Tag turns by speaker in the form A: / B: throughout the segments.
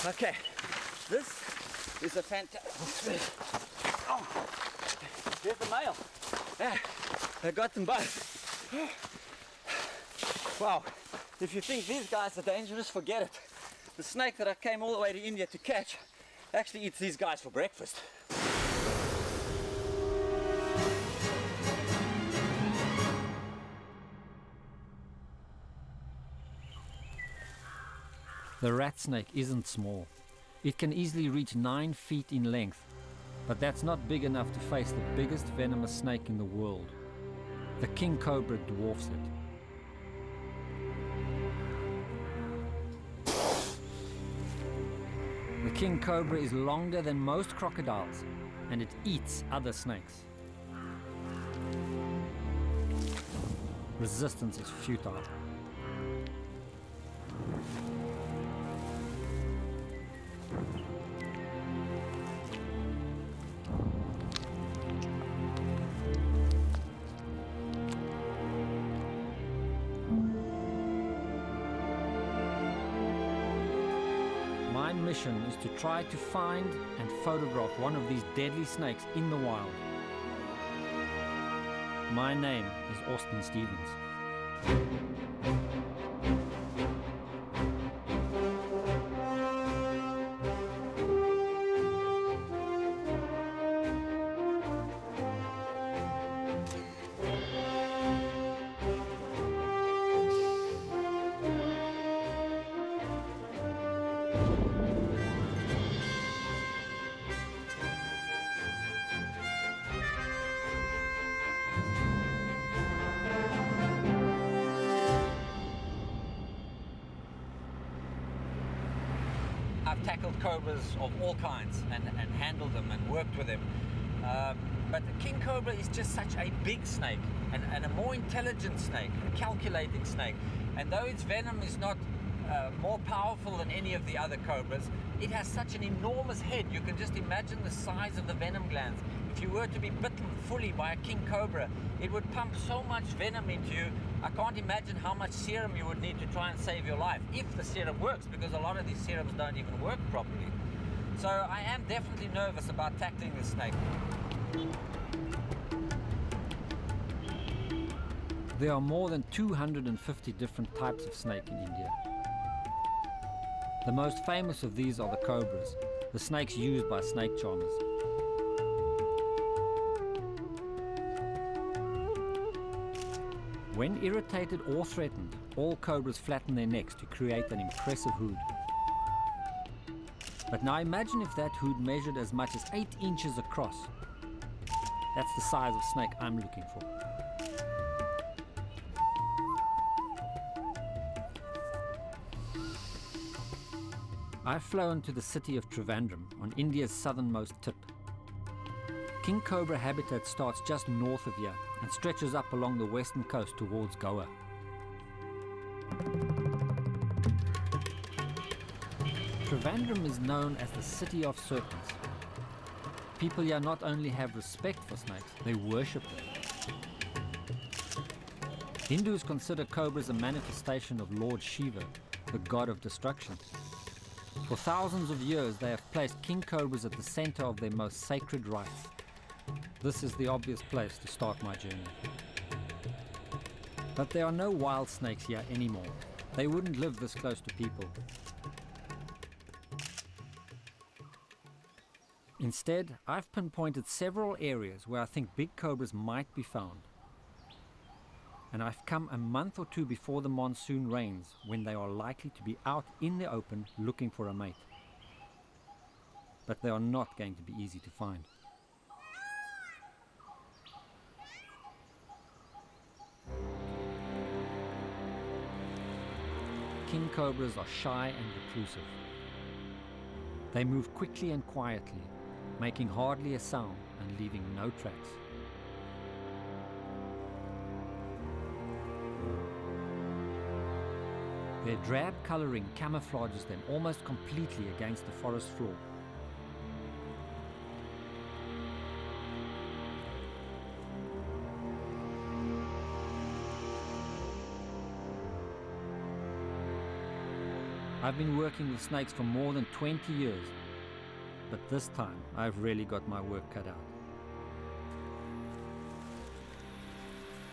A: Okay, this is a fantastic. Oh, there's the male. Yeah, I got them both. Wow, if you think these guys are dangerous, forget it. The snake that I came all the way to India to catch actually eats these guys for breakfast.
B: The rat snake isn't small. It can easily reach 9 feet in length, but that's not big enough to face the biggest venomous snake in the world. The king cobra dwarfs it. The king cobra is longer than most crocodiles, and it eats other snakes. Resistance is futile. My mission is to try to find and photograph one of these deadly snakes in the wild. My name is Austin Stevens.
A: I've tackled cobras of all kinds and handled them and worked with them. But the king cobra is just such a big snake and a more intelligent snake, a calculating snake. And though its venom is not more powerful than any of the other cobras, it has such an enormous head. You can just imagine the size of the venom glands. If you were to be bitten fully by a king cobra, it would pump so much venom into you. I can't imagine how much serum you would need to try and save your life, if the serum works, because a lot of these serums don't even work properly. So I am definitely nervous about tackling this snake.
B: There are more than 250 different types of snake in India. The most famous of these are the cobras, the snakes used by snake charmers. When irritated or threatened, all cobras flatten their necks to create an impressive hood. But now imagine if that hood measured as much as 8 inches across. That's the size of snake I'm looking for. I've flown to the city of Trivandrum on India's southernmost tip. King cobra habitat starts just north of here and stretches up along the western coast towards Goa. Trivandrum is known as the city of serpents. People here not only have respect for snakes, they worship them. Hindus consider cobras a manifestation of Lord Shiva, the god of destruction. For thousands of years, they have placed king cobras at the center of their most sacred rites. This is the obvious place to start my journey. But there are no wild snakes here anymore. They wouldn't live this close to people. Instead, I've pinpointed several areas where I think big cobras might be found. And I've come a month or two before the monsoon rains, when they are likely to be out in the open looking for a mate. But they are not going to be easy to find. King cobras are shy and reclusive. They move quickly and quietly, making hardly a sound and leaving no tracks. Their drab coloring camouflages them almost completely against the forest floor. I've been working with snakes for more than 20 years, but this time I've really got my work cut out.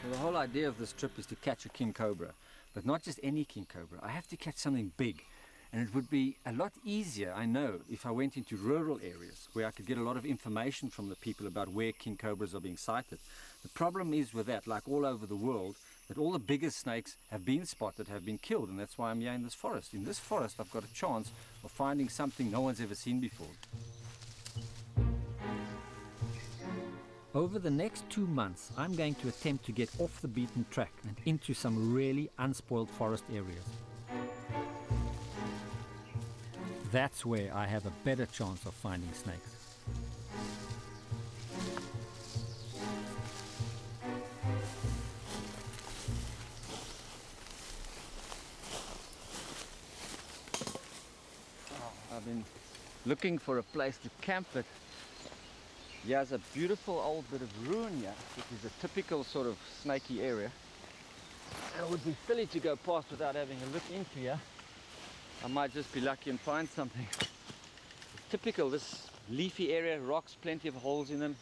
B: Well, the whole idea of this trip is to catch a king cobra, but not just any king cobra. I have to catch something big, and it would be a lot easier, I know, if I went into rural areas where I could get a lot of information from the people about where king cobras are being sighted. The problem is with that, like all over the world, that all the biggest snakes have been spotted, have been killed, and that's why I'm here in this forest. In this forest, I've got a chance of finding something no one's ever seen before. Over the next 2 months, I'm going to attempt to get off the beaten track and into some really unspoiled forest areas. That's where I have a better chance of finding snakes. I've been looking for a place to camp, but here's a beautiful old bit of ruin here, which is a typical sort of snaky area. It would be silly to go past without having a look into here. I might just be lucky and find something. It's typical, this leafy area, rocks, plenty of holes in them.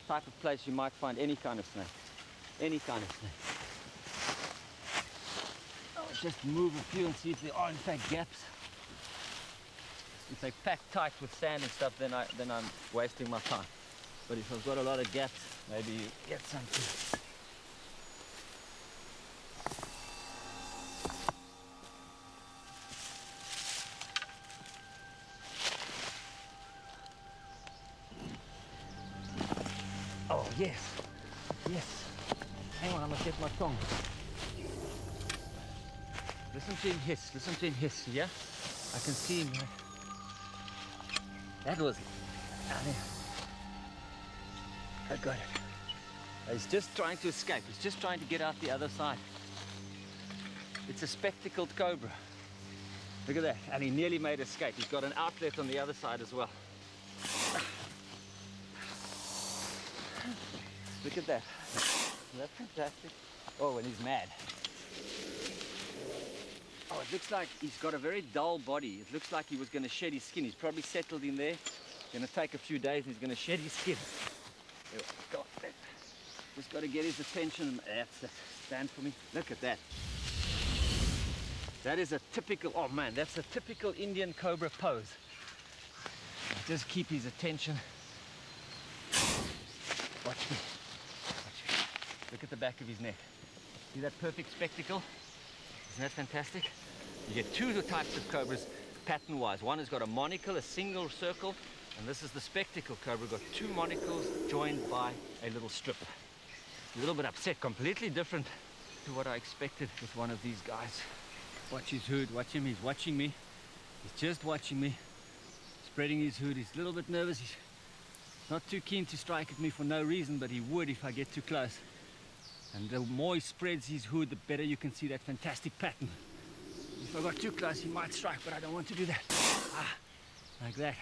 B: Type of place you might find any kind of snake. Any kind of snake. I'll just move a few and see if there are in fact gaps. If they pack tight with sand and stuff, then I'm wasting my time. But if I've got a lot of gaps, maybe you get something. Oh yes, yes. Hang on, I must get my tongue. Listen to him hiss, listen to him hiss, yeah? I can see him. That was I got it. He's just trying to escape. He's just trying to get out the other side. It's a spectacled cobra. Look at that. And he nearly made escape. He's got an outlet on the other side as well. Look at that. Isn't that fantastic? Oh, and he's mad. Oh, it looks like he's got a very dull body. It looks like he was going to shed his skin. He's probably settled in there. It's going to take a few days and he's going to shed his skin. Just got to get his attention. That's it. Stand for me. Look at that. That is a typical, oh man, that's a typical Indian cobra pose. Just keep his attention. Watch me. Watch me. Look at the back of his neck. See that perfect spectacle? Isn't that fantastic? You get two types of cobras pattern-wise. One has got a monocle, a single circle, and this is the spectacle cobra. Got two monocles joined by a little strip. A little bit upset, completely different to what I expected with one of these guys. Watch his hood, watch him, he's watching me. He's just watching me, spreading his hood. He's a little bit nervous. He's not too keen to strike at me for no reason, but he would if I get too close. And the more he spreads his hood, the better you can see that fantastic pattern. If I got too close, he might strike, but I don't want to do that. Like that.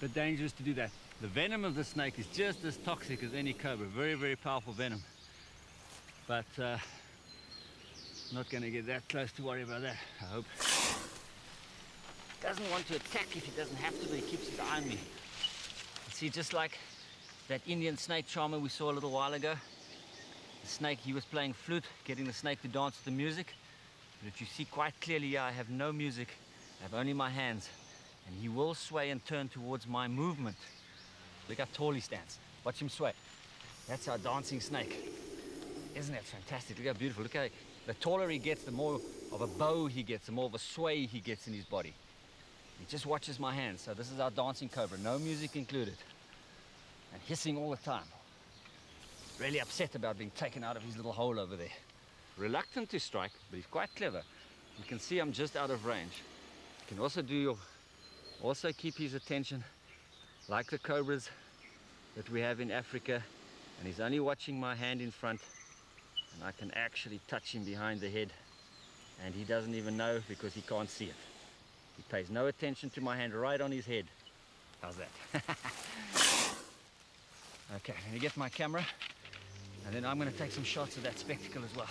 B: But dangerous to do that. The venom of the snake is just as toxic as any cobra. Very, very powerful venom. But not going to get that close to worry about that, I hope. Doesn't want to attack if he doesn't have to, but he keeps his eye on me. See, just like that Indian snake charmer we saw a little while ago. The snake, he was playing flute, getting the snake to dance to the music. But if you see quite clearly here, I have no music. I have only my hands. And he will sway and turn towards my movement. Look how tall he stands. Watch him sway. That's our dancing snake. Isn't that fantastic? Look how beautiful. Look how the taller he gets, the more of a bow he gets, the more of a sway he gets in his body. He just watches my hands. So this is our dancing cobra, no music included. And hissing all the time. Really upset about being taken out of his little hole over there. Reluctant to strike, but he's quite clever. You can see I'm just out of range. You can also keep his attention like the cobras that we have in Africa, and he's only watching my hand in front, and I can actually touch him behind the head, and he doesn't even know because he can't see it. He pays no attention to my hand right on his head. How's that? Okay, let me get my camera, and then I'm going to take some shots of that spectacle as well.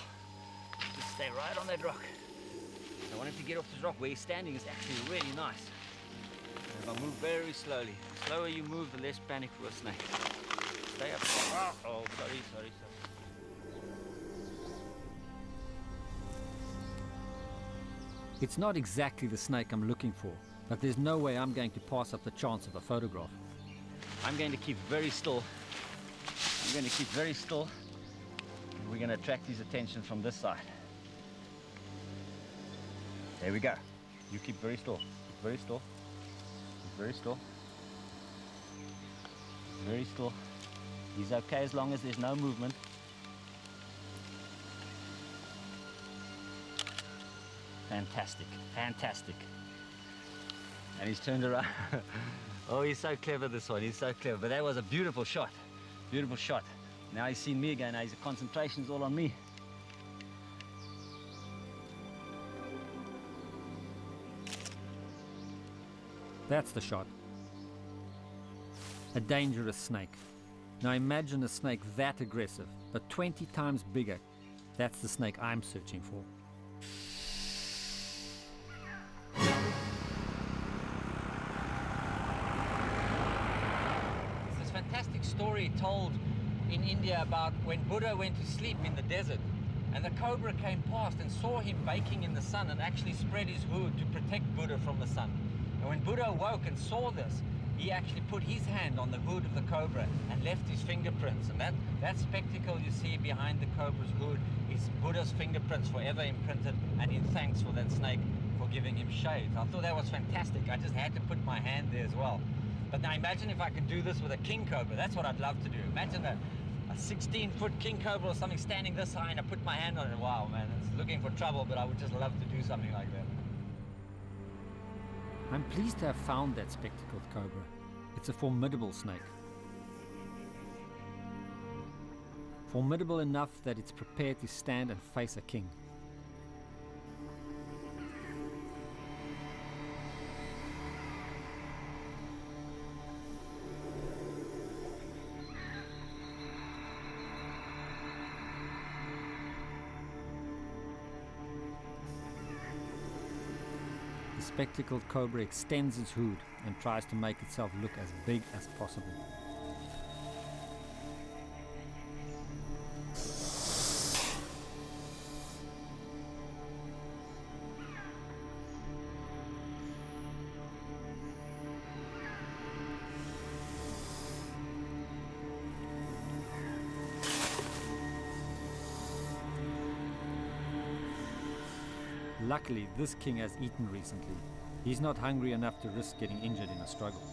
B: Just stay right on that rock. I want him to
C: get off this rock. Where he's standing is actually really nice. And if I move very slowly, the slower you move, the less panic for a snake. Stay up. Oh, sorry.
B: It's not exactly the snake I'm looking for, but there's no way I'm going to pass up the chance of a photograph.
C: I'm going to keep very still. And we're going to attract his attention from this side. There we go. You keep very still. Very still. He's okay as long as there's no movement. Fantastic. And he's turned around. Oh, he's so clever, this one. He's so clever. But that was a beautiful shot. Now he's seen me again. Now his concentration's all on me.
B: That's the shot. A dangerous snake. Now imagine a snake that aggressive, but 20 times bigger. That's the snake I'm searching for.
A: There's this fantastic story told in India about when Buddha went to sleep in the desert, and the cobra came past and saw him baking in the sun and actually spread his hood to protect Buddha from the sun. And when Buddha awoke and saw this, he actually put his hand on the hood of the cobra and left his fingerprints. And that spectacle you see behind the cobra's hood is Buddha's fingerprints forever imprinted, and in thanks for that snake for giving him shade. I thought that was fantastic. I just had to put my hand there as well. But now imagine if I could do this with a king cobra. That's what I'd love to do. Imagine a 16-foot king cobra or something standing this high and I put my hand on it. Wow, man, it's looking for trouble, but I would just love to do something like that.
B: I'm pleased to have found that spectacled cobra. It's a formidable snake. Formidable enough that it's prepared to stand and face a king. The spectacled cobra extends its hood and tries to make itself look as big as possible. Luckily, this king has eaten recently. He's not hungry enough to risk getting injured in a struggle.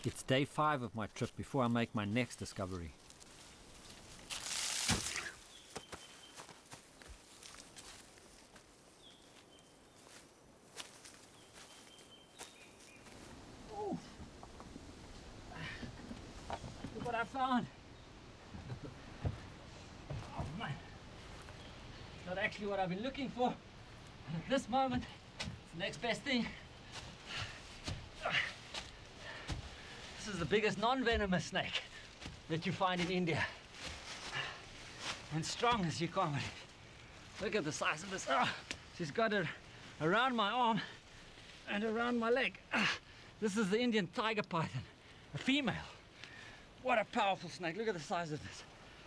B: It's day 5 of my trip before I make my next discovery.
C: Look what I found. Oh man, it's not actually what I've been looking for. At this moment, it's the next best thing. This is the biggest non-venomous snake that you find in India. And strong as you can't believe. Look at the size of this. She's got it around my arm and around my leg. This is the Indian tiger python, a female. What a powerful snake. Look at the size of this.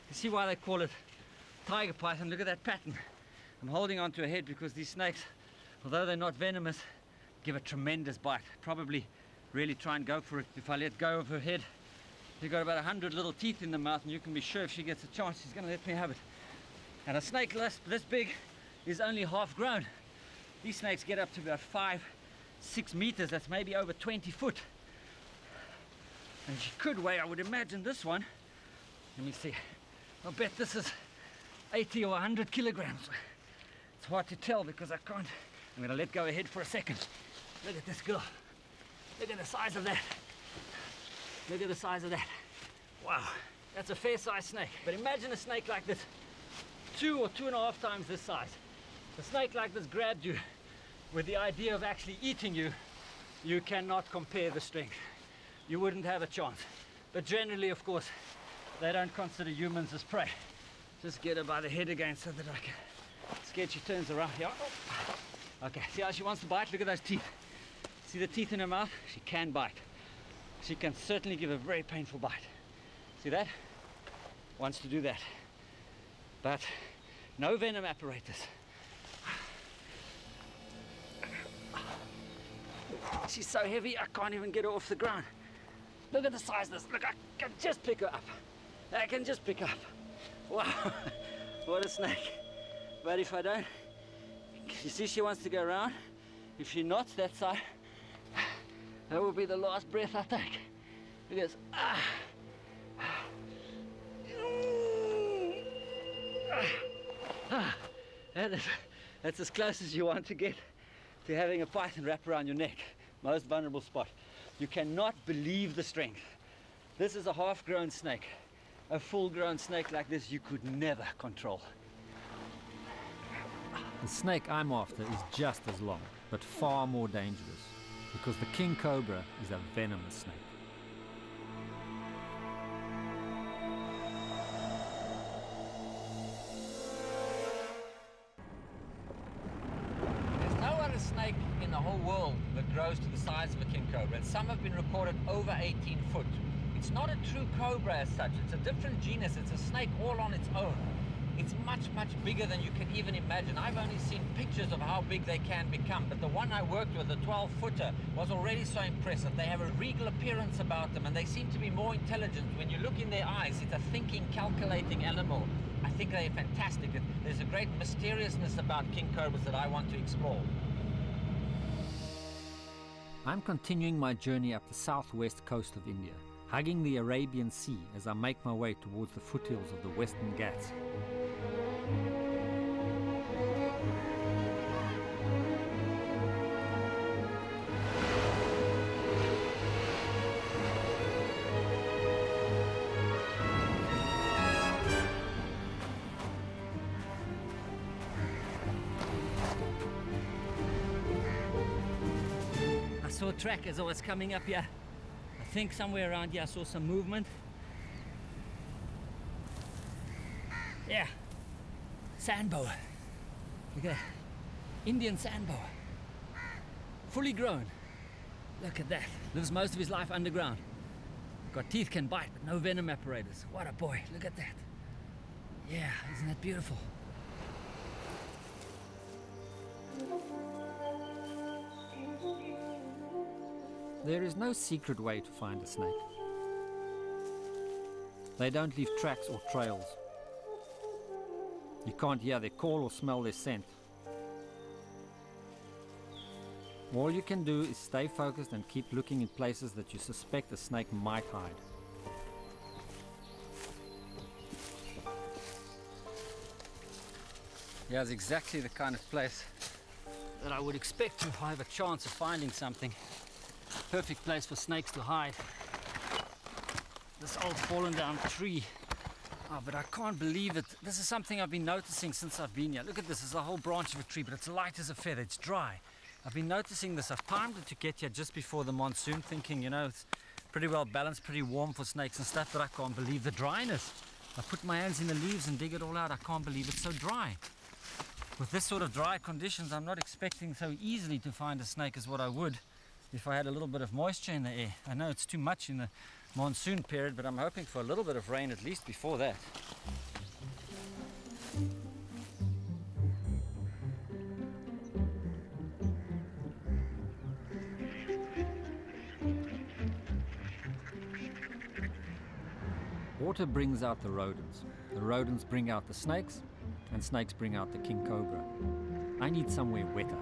C: You see why they call it tiger python? Look at that pattern. I'm holding onto her head because these snakes, although they're not venomous, give a tremendous bite. Probably really try and go for it. If I let go of her head, you've got about 100 little teeth in the mouth, and you can be sure if she gets a chance, she's going to let me have it. And a snake this big is only half grown. These snakes get up to about 5-6 meters. That's maybe over 20 foot. And she could weigh, I would imagine this one, let me see, I'll bet this is 80 or 100 kilograms. It's hard to tell because I can't. I'm going to let go ahead for a second. Look at this girl. Look at the size of that. Look at the size of that. Wow, that's a fair sized snake. But imagine a snake like this, 2 or 2.5 times this size. A snake like this grabbed you, with the idea of actually eating you, you cannot compare the strength. You wouldn't have a chance. But generally, of course, they don't consider humans as prey. Just get her by the head again so that I can sketch. She turns around. Yeah. Okay, see how she wants to bite? Look at those teeth. See the teeth in her mouth? She can bite. She can certainly give a very painful bite. See that? Wants to do that. But no venom apparatus. She's so heavy, I can't even get her off the ground. Look at the size of this. Look, I can just pick her up. I can just pick her up. Wow, what a snake. But if I don't, you see she wants to go around. If she knots that side, that will be the last breath I take. Because, that's as close as you want to get to having a python wrap around your neck. Most vulnerable spot. You cannot believe the strength. This is a half-grown snake. A full-grown snake like this you could never control.
B: The snake I'm after is just as long, but far more dangerous, because the king cobra is a venomous snake.
A: There's no other snake in the whole world that grows to the size of a king cobra, and some have been recorded over 18 foot. It's not a true cobra as such, it's a different genus, it's a snake all on its own. It's much, much bigger than you can even imagine. I've only seen pictures of how big they can become, but the one I worked with, the 12-footer, was already so impressive. They have a regal appearance about them, and they seem to be more intelligent. When you look in their eyes, it's a thinking, calculating animal. I think they're fantastic. There's a great mysteriousness about king cobras that I want to explore.
B: I'm continuing my journey up the southwest coast of India, hugging the Arabian Sea as I make my way towards the foothills of the Western Ghats.
C: I saw a track as I was coming up here. I think somewhere around here I saw some movement. Yeah, sand boa. Look at that. Indian sand boa. Fully grown. Look at that. Lives most of his life underground. Got teeth, can bite, but no venom apparatus. What a boy. Look at that. Yeah, isn't that beautiful?
B: There is no secret way to find a snake. They don't leave tracks or trails. You can't hear their call or smell their scent. All you can do is stay focused and keep looking in places that you suspect a snake might hide.
C: Yeah, it's exactly the kind of place that I would expect to have a chance of finding something. Perfect place for snakes to hide. This old fallen down tree. Oh, but I can't believe it. This is something I've been noticing since I've been here. Look at this, it's a whole branch of a tree, but it's light as a feather, it's dry. I've been noticing this. I've timed it to get here just before the monsoon, thinking, you know, it's pretty well balanced, pretty warm for snakes and stuff, but I can't believe the dryness. I put my hands in the leaves and dig it all out. I can't believe it's so dry. With this sort of dry conditions, I'm not expecting so easily to find a snake as what I would if I had a little bit of moisture in the air. I know it's too much in the monsoon period, but I'm hoping for a little bit of rain at least before that.
B: Water brings out the rodents bring out the snakes, and snakes bring out the king cobra. I need somewhere wetter.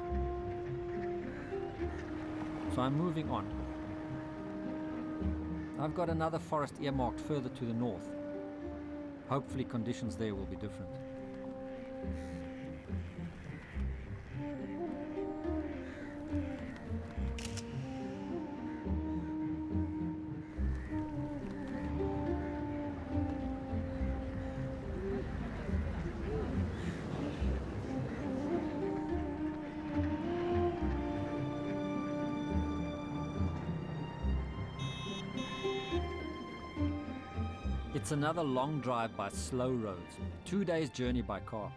B: So I'm moving on. I've got another forest earmarked further to the north. Hopefully conditions there will be different. It's another long drive by slow roads, 2 days journey by car.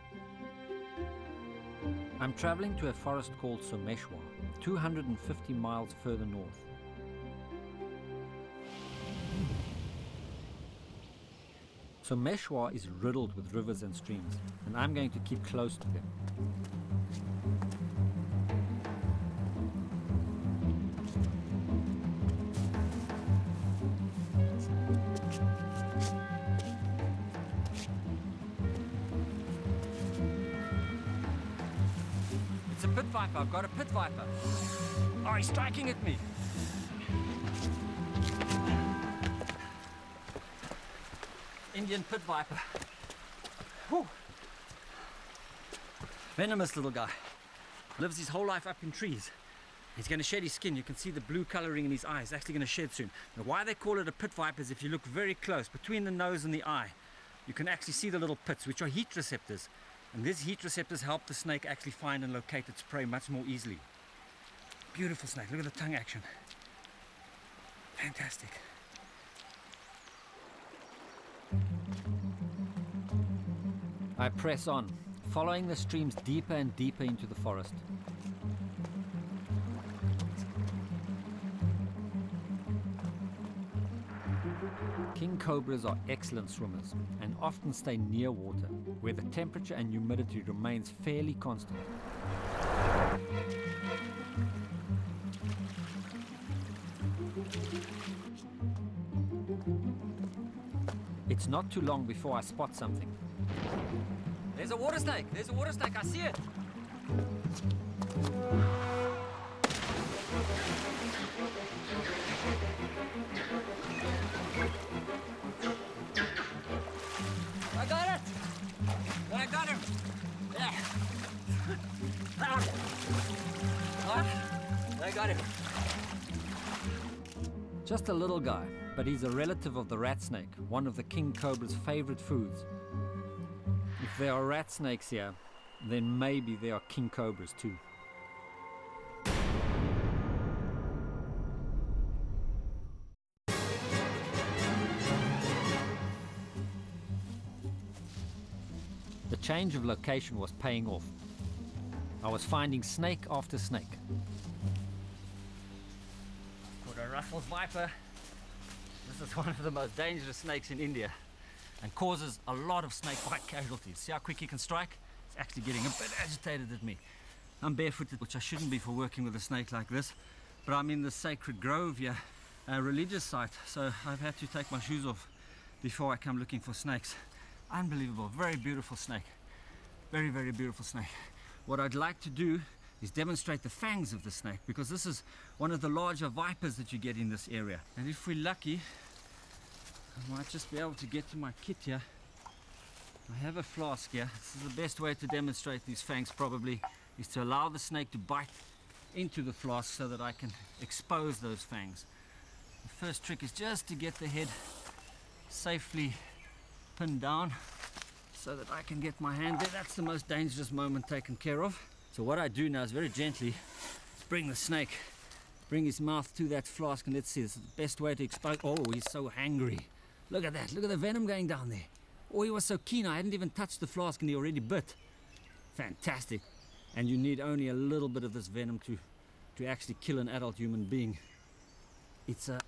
B: I'm traveling to a forest called Someshwa, 250 miles further north. Someshwa is riddled with rivers and streams, and I'm going to keep close to them.
C: It's a pit viper. I've got a pit viper. Oh, he's striking at me. Indian pit viper. Whew. Venomous little guy. Lives his whole life up in trees. He's going to shed his skin. You can see the blue coloring in his eye. He's actually going to shed soon. Now, why they call it a pit viper is if you look very close between the nose and the eye, you can actually see the little pits, which are heat receptors. And these heat receptors help the snake actually find and locate its prey much more easily. Beautiful snake. Look at the tongue action. Fantastic.
B: I press on, following the streams deeper and deeper into the forest. King cobras are excellent swimmers and often stay near water, where the temperature and humidity remains fairly constant. It's not too long before I spot something.
C: There's a water snake. There's a water snake. I see it. I got it. I got him. Yeah. I got him.
B: Just a little guy, but he's a relative of the rat snake, one of the king cobra's favorite foods. If there are rat snakes here, then maybe there are king cobras too. The change of location was paying off. I was finding snake after snake.
C: Called a Russell's viper. This is one of the most dangerous snakes in India and causes a lot of snake bite casualties. See how quick he can strike? It's actually getting a bit agitated at me. I'm barefooted, which I shouldn't be for working with a snake like this, but I'm in the sacred grove here, a religious site, so I've had to take my shoes off before I come looking for snakes. Unbelievable, very beautiful snake. Very, very beautiful snake. What I'd like to do is demonstrate the fangs of the snake, because this is one of the larger vipers that you get in this area. And if we're lucky, I might just be able to get to my kit here. I have a flask here. This is the best way to demonstrate these fangs probably, is to allow the snake to bite into the flask so that I can expose those fangs. The first trick is just to get the head safely pinned down so that I can get my hand there. That's the most dangerous moment taken care of. So what I do now is very gently is bring the snake, bring his mouth to that flask, and let's see, this is the best way to expose. Oh, he's so angry. Look at that, look at the venom going down there. Oh, he was so keen, I hadn't even touched the flask and he already bit. Fantastic. And you need only a little bit of this venom to actually kill an adult human being. It's a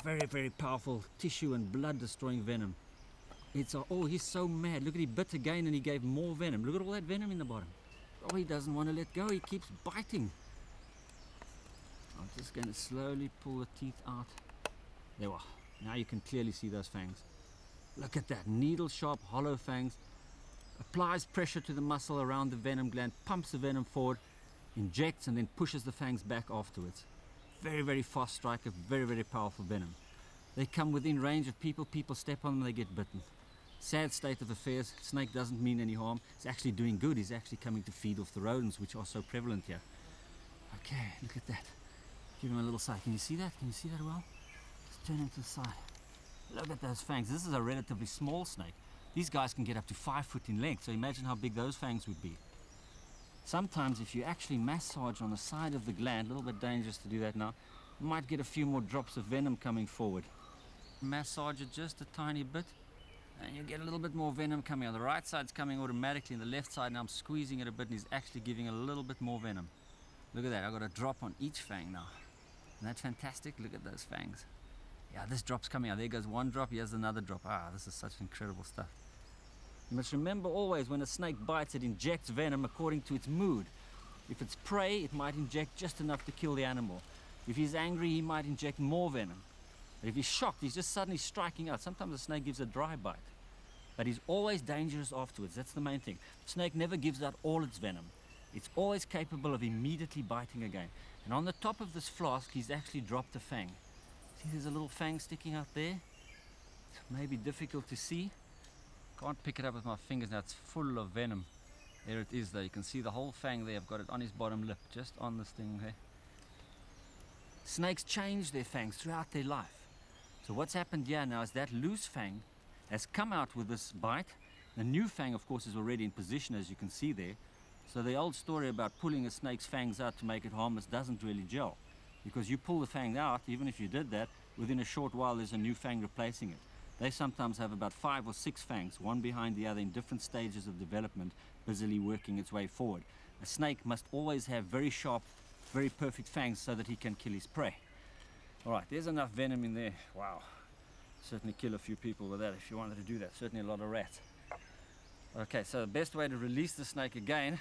C: very, very powerful tissue and blood destroying venom. Oh, he's so mad. Look at, he bit again and he gave more venom. Look at all that venom in the bottom. Oh, he doesn't want to let go. He keeps biting. I'm just going to slowly pull the teeth out. There we are. Now you can clearly see those fangs. Look at that. Needle sharp, hollow fangs. Applies pressure to the muscle around the venom gland, pumps the venom forward, injects, and then pushes the fangs back afterwards. Very, very fast striker, very, very powerful venom. They come within range of people. People step on them, they get bitten. Sad state of affairs. Snake doesn't mean any harm. It's actually doing good. He's actually coming to feed off the rodents, which are so prevalent here. Okay, look at that. Give him a little side. Can you see that? Can you see that well? Let's turn him to the side. Look at those fangs. This is a relatively small snake. These guys can get up to 5 foot in length, so imagine how big those fangs would be. Sometimes if you actually massage on the side of the gland, a little bit dangerous to do that now, you might get a few more drops of venom coming forward. Massage it just a tiny bit. And you get a little bit more venom coming out. The right side's coming automatically, and the left side now I'm squeezing it a bit and he's actually giving a little bit more venom. Look at that, I've got a drop on each fang now. Isn't that fantastic? Look at those fangs. Yeah, this drop's coming out. There goes one drop, here's another drop. Ah, this is such incredible stuff. You must remember always, when a snake bites, it injects venom according to its mood. If it's prey, it might inject just enough to kill the animal. If he's angry, he might inject more venom. But if he's shocked, he's just suddenly striking out. Sometimes a snake gives a dry bite. But he's always dangerous afterwards. That's the main thing. The snake never gives out all its venom. It's always capable of immediately biting again. And on the top of this flask, he's actually dropped a fang. See, there's a little fang sticking out there. It's maybe difficult to see. Can't pick it up with my fingers now. It's full of venom. There it is, though. You can see the whole fang there. I've got it on his bottom lip, just on this thing there. Snakes change their fangs throughout their life. So what's happened here now is that loose fang has come out with this bite. The new fang, of course, is already in position, as you can see there. So the old story about pulling a snake's fangs out to make it harmless doesn't really gel. Because you pull the fang out, even if you did that, within a short while there's a new fang replacing it. They sometimes have about 5 or 6 fangs, one behind the other in different stages of development, busily working its way forward. A snake must always have very sharp, very perfect fangs so that he can kill his prey. Alright, there's enough venom in there. Wow. Certainly kill a few people with that if you wanted to do that. Certainly a lot of rats. Okay, so the best way to release the snake again,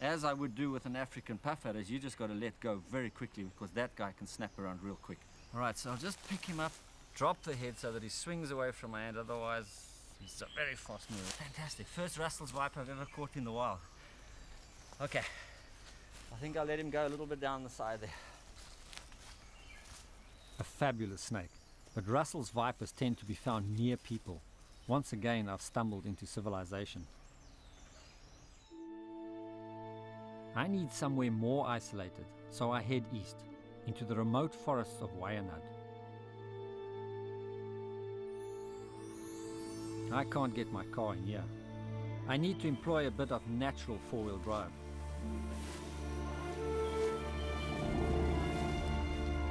C: as I would do with an African puffer, is you just got to let go very quickly, because that guy can snap around real quick. Alright, so I'll just pick him up, drop the head so that he swings away from my hand, otherwise he's a very fast mover. Fantastic. First Russell's viper I've ever caught in the wild. Okay, I think I'll let him go a little bit down the side there.
B: A fabulous snake, but Russell's vipers tend to be found near people. Once again, I've stumbled into civilization. I need somewhere more isolated, so I head east, into the remote forests of Wayanad. I can't get my car in here. I need to employ a bit of natural four-wheel drive.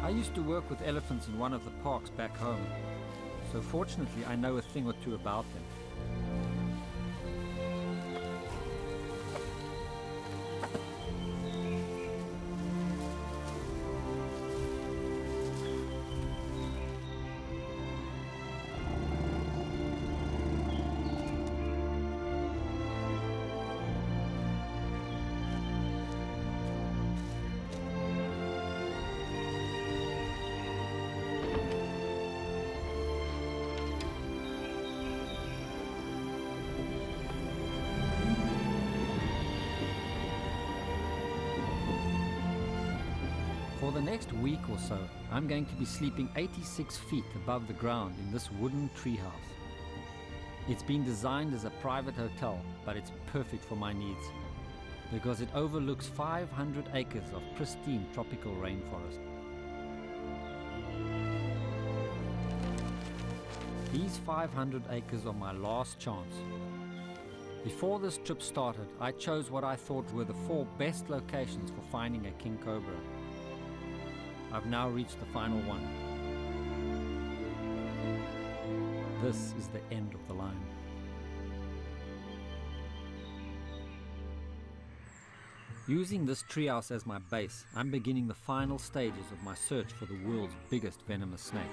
B: I used to work with elephants in one of the parks back home, so fortunately I know a thing or two about them. For the next week or so, I'm going to be sleeping 86 feet above the ground in this wooden treehouse. It's been designed as a private hotel, but it's perfect for my needs because it overlooks 500 acres of pristine tropical rainforest. These 500 acres are my last chance. Before this trip started, I chose what I thought were the 4 best locations for finding a king cobra. I've now reached the final one. This is the end of the line. Using this treehouse as my base, I'm beginning the final stages of my search for the world's biggest venomous snake.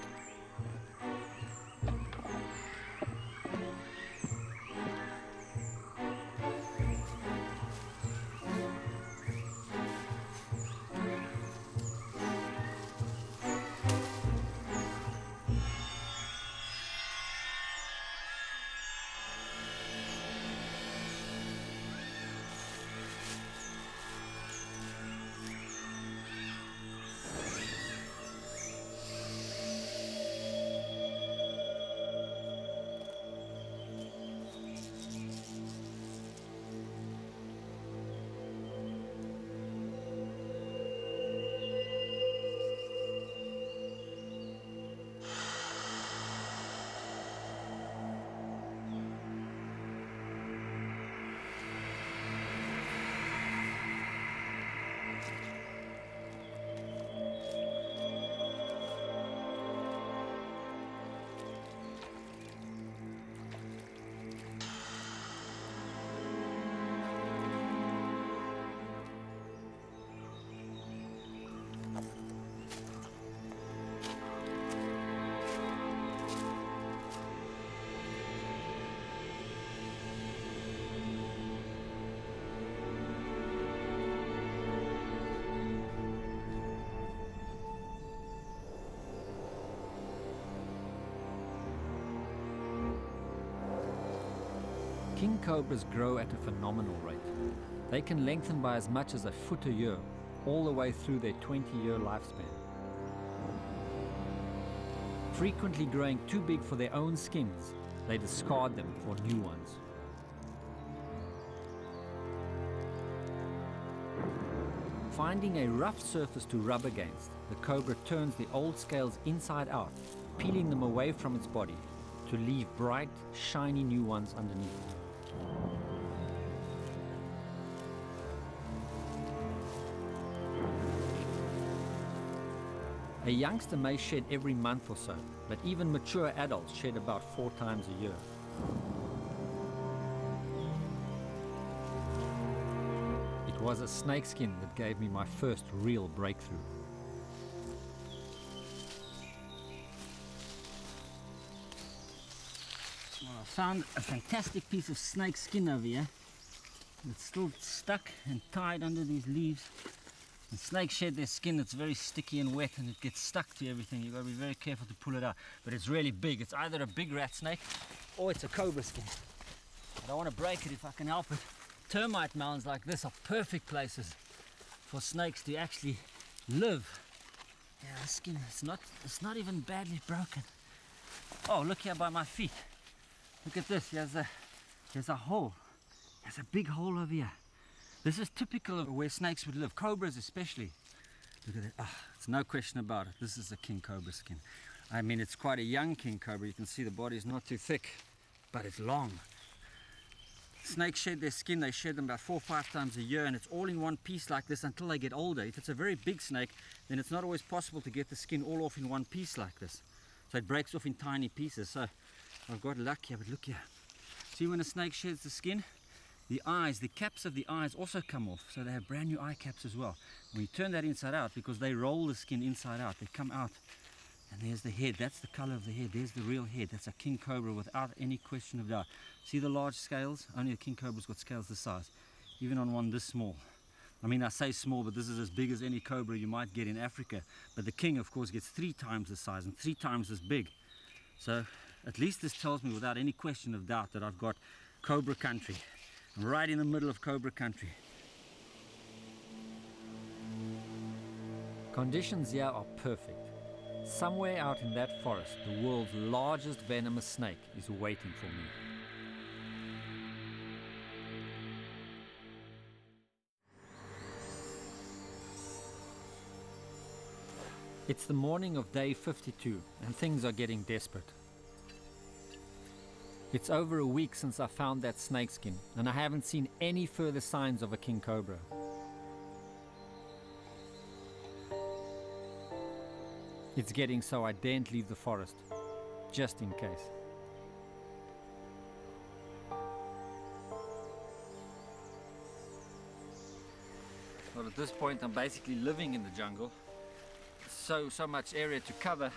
B: King cobras grow at a phenomenal rate. They can lengthen by as much as a foot a year, all the way through their 20-year lifespan. Frequently growing too big for their own skins, they discard them for new ones. Finding a rough surface to rub against, the cobra turns the old scales inside out, peeling them away from its body to leave bright, shiny new ones underneath. A youngster may shed every month or so, but even mature adults shed about 4 times a year. It was a snakeskin that gave me my first real breakthrough.
C: Well, I found a fantastic piece of snake skin over here. It's still stuck and tied under these leaves. When snakes shed their skin, it's very sticky and wet and it gets stuck to everything. You've got to be very careful to pull it out. But it's really big. It's either a big rat snake or it's a cobra skin. I don't want to break it if I can help it. Termite mounds like this are perfect places for snakes to actually live. Yeah, the skin, it's not even badly broken. Oh, look here by my feet. Look at this. There's a hole. There's a big hole over here. This is typical of where snakes would live, cobras especially. Look at it. Oh, it's no question about it. This is a king cobra skin. I mean, it's quite a young king cobra. You can see the body's not too thick, but it's long. Snakes shed their skin. They shed them about 4 or 5 times a year, and it's all in one piece like this until they get older. If it's a very big snake, then it's not always possible to get the skin all off in one piece like this. So it breaks off in tiny pieces. So I've got luck here, but look here. See when a snake sheds the skin? The eyes, the caps of the eyes also come off, so they have brand new eye caps as well. When you turn that inside out, because they roll the skin inside out, they come out, and there's the head. That's the color of the head. There's the real head. That's a king cobra without any question of doubt. See the large scales? Only a king cobra's got scales this size, even on one this small. I mean, I say small, but this is as big as any cobra you might get in Africa. But the king, of course, gets 3 times the size and 3 times as big. So at least this tells me without any question of doubt that I've got cobra country. Right in the middle of cobra country.
B: Conditions here are perfect. Somewhere out in that forest, the world's largest venomous snake is waiting for me. It's the morning of day 52 and things are getting desperate. It's over a week since I found that snakeskin, and I haven't seen any further signs of a king cobra. It's getting so I daren't leave the forest, just in case. Well, at this point I'm basically living in the jungle. So much area to cover.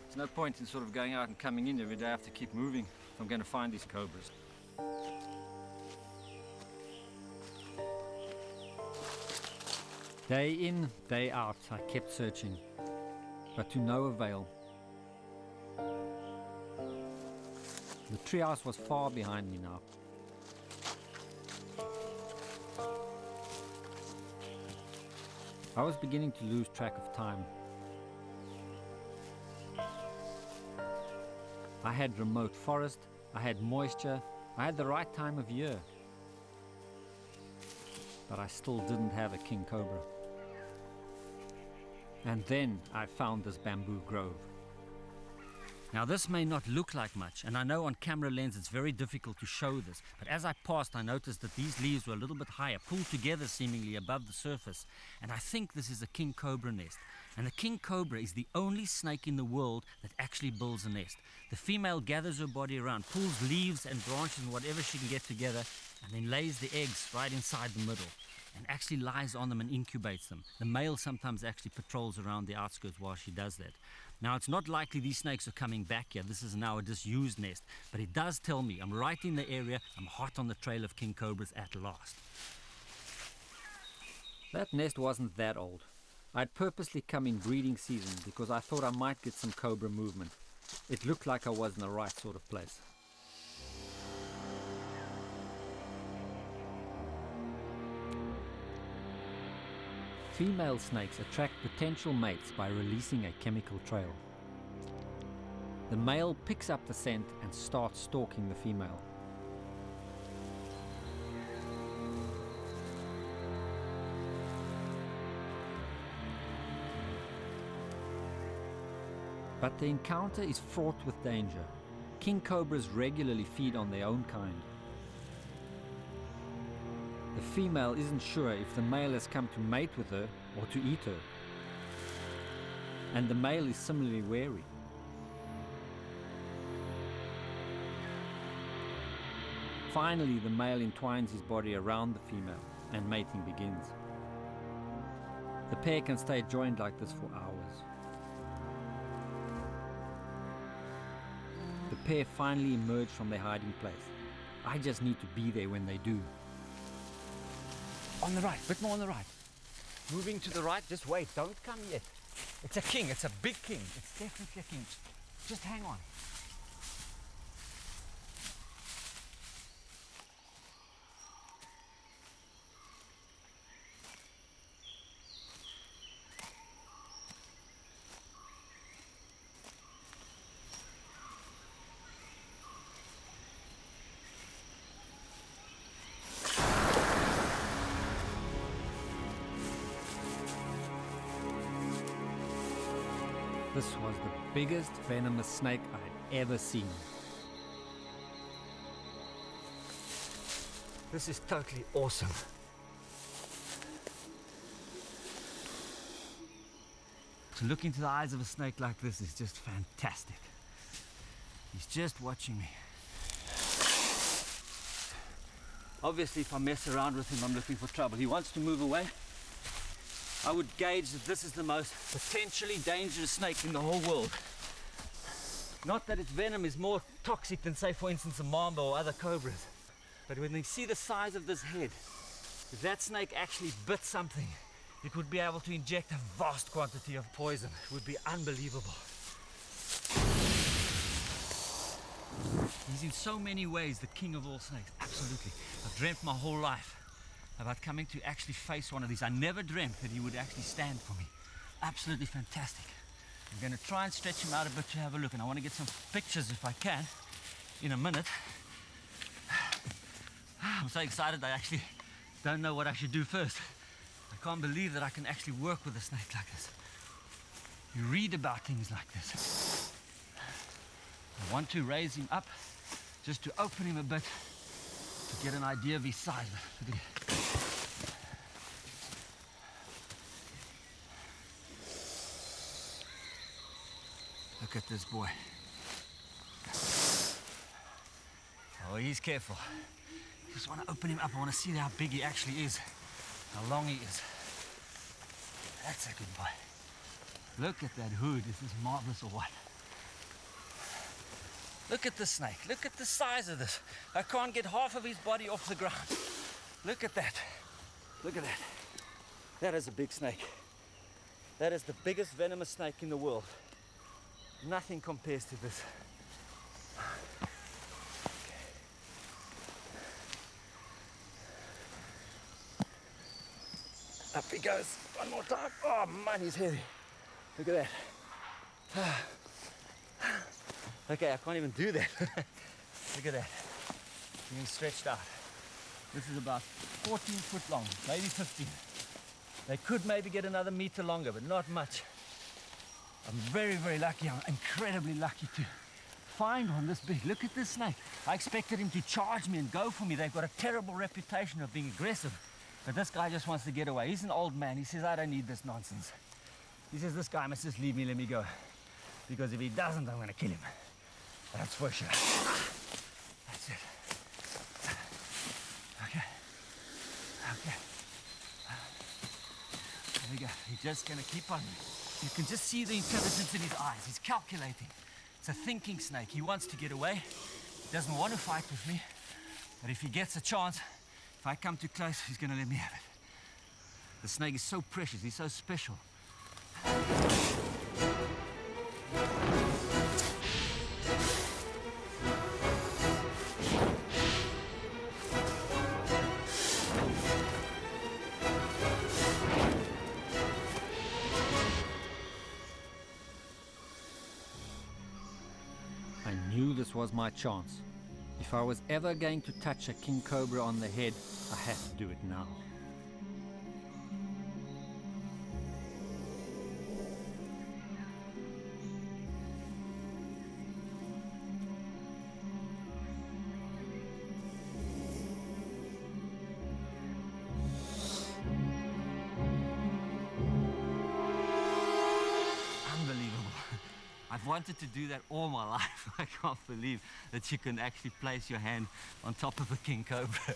B: There's no point in sort of going out and coming in every day. I have to keep moving if I'm going to find these cobras. Day in, day out, I kept searching, but to no avail. The treehouse was far behind me now. I was beginning to lose track of time. I had remote forest, I had moisture, I had the right time of year. But I still didn't have a king cobra. And then I found this bamboo grove.
C: Now this may not look like much, and I know on camera lens it's very difficult to show this, but as I passed I noticed that these leaves were a little bit higher, pulled together seemingly above the surface, and I think this is a king cobra nest. And the king cobra is the only snake in the world that actually builds a nest. The female gathers her body around, pulls leaves and branches and whatever she can get together, and then lays the eggs right inside the middle and actually lies on them and incubates them. The male sometimes actually patrols around the outskirts while she does that. Now, it's not likely these snakes are coming back here. This is now a disused nest, but it does tell me I'm right in the area. I'm hot on the trail of king cobras at last.
B: That nest wasn't that old. I'd purposely come in breeding season because I thought I might get some cobra movement. It looked like I was in the right sort of place. Female snakes attract potential mates by releasing a chemical trail. The male picks up the scent and starts stalking the female. But the encounter is fraught with danger. King cobras regularly feed on their own kind. The female isn't sure if the male has come to mate with her or to eat her. And the male is similarly wary. Finally, the male entwines his body around the female and mating begins. The pair can stay joined like this for hours. The pair finally emerge from their hiding place. I just need to be there when they do.
A: On the right, bit more on the right. Moving to the right, just wait, don't come yet. It's a king, it's a big king. It's definitely a king. Just hang on.
B: This was the biggest venomous snake I'd ever seen.
A: This is totally awesome.
C: To look into the eyes of a snake like this is just fantastic. He's just watching me. Obviously, if I mess around with him, I'm looking for trouble. He wants to move away. I would gauge that this is the most potentially dangerous snake in the whole world. Not that its venom is more toxic than, say, for instance, a mamba or other cobras. But when they see the size of this head, if that snake actually bit something, it would be able to inject a vast quantity of poison. It would be unbelievable. He's in so many ways the king of all snakes, absolutely. I've dreamt my whole life about coming to actually face one of these. I never dreamt that he would actually stand for me. Absolutely fantastic. I'm going to try and stretch him out a bit to have a look, and I want to get some pictures if I can in a minute. I'm so excited I actually don't know what I should do first. I can't believe that I can actually work with a snake like this. You read about things like this. I want to raise him up just to open him a bit to get an idea of his size. Look at it. Look at this boy. Oh, he's careful. Just want to open him up. I want to see how big he actually is, how long he is. That's a good boy. Look at that hood. Is this marvelous or what? Look at the snake. Look at the size of this. I can't get half of his body off the ground. Look at that. Look at that. That is a big snake. That is the biggest venomous snake in the world. Nothing compares to this. Up he goes. One more time. Oh man, he's heavy. Look at that. Okay, I can't even do that. Look at that. Being stretched out. This is about 14 foot long, maybe 15. They could maybe get another meter longer, but not much. I'm very, very lucky. I'm incredibly lucky to find one this big. Look at this snake. I expected him to charge me and go for me. They've got a terrible reputation of being aggressive. But this guy just wants to get away. He's an old man. He says, I don't need this nonsense. He says, this guy must just leave me, let me go. Because if he doesn't, I'm going to kill him. That's for sure. That's it. Okay. Okay. There we go. He's just going to keep on. You can just see the intelligence in his eyes. He's calculating. It's a thinking snake. He wants to get away. He doesn't want to fight with me. But if he gets a chance, if I come too close, he's going to let me have it. The snake is so precious. He's so special.
B: knew this was my chance. If I was ever going to touch a king cobra on the head, I had to do it now.
D: I've wanted to do that all my life. I can't believe that you can actually place your hand on top of a king cobra.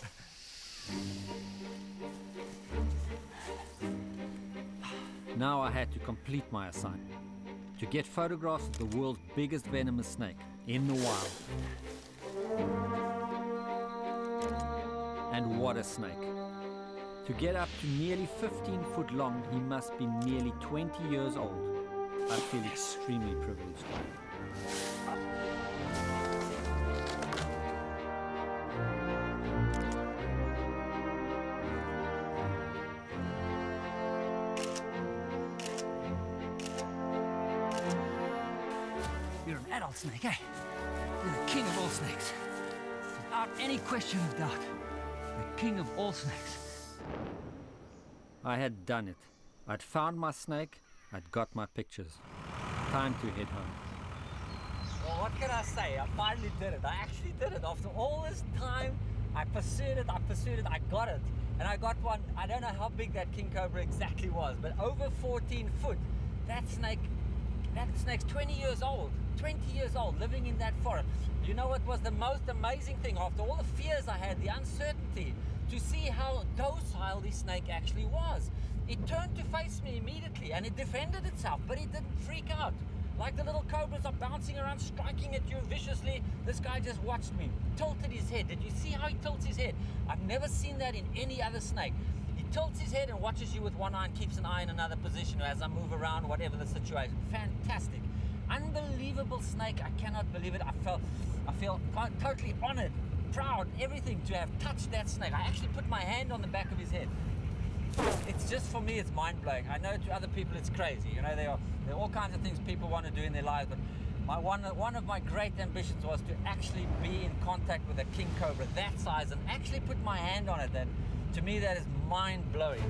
B: Now I had to complete my assignment, to get photographs of the world's biggest venomous snake in the wild. And what a snake. To get up to nearly 15 foot long, he must be nearly 20 years old. I feel extremely privileged.
C: You're an adult snake, eh? You're the king of all snakes. Without any question of doubt. The king of all snakes.
B: I had done it. I'd found my snake. I'd got my pictures. Time to head home.
A: Well, what can I say? I finally did it. I actually did it. After all this time, I pursued it, I got it. And I got one, I don't know how big that king cobra exactly was, but over 14 foot. That snake's 20 years old. 20 years old, living in that forest. You know what was the most amazing thing? After all the fears I had, the uncertainty, to see how docile this snake actually was. It turned to face me immediately and it defended itself, but it didn't freak out. Like the little cobras are bouncing around, striking at you viciously. This guy just watched me, tilted his head. Did you see how he tilts his head? I've never seen that in any other snake. He tilts his head and watches you with one eye and keeps an eye in another position as I move around, whatever the situation. Fantastic. Unbelievable snake. I cannot believe it. I feel totally honored, proud, everything to have touched that snake. I actually put my hand on the back of his head. It's just, for me, it's mind-blowing. I know to other people it's crazy. You know, there are all kinds of things people want to do in their lives, but one of my great ambitions was to actually be in contact with a king cobra that size and actually put my hand on it. And to me, that is mind-blowing.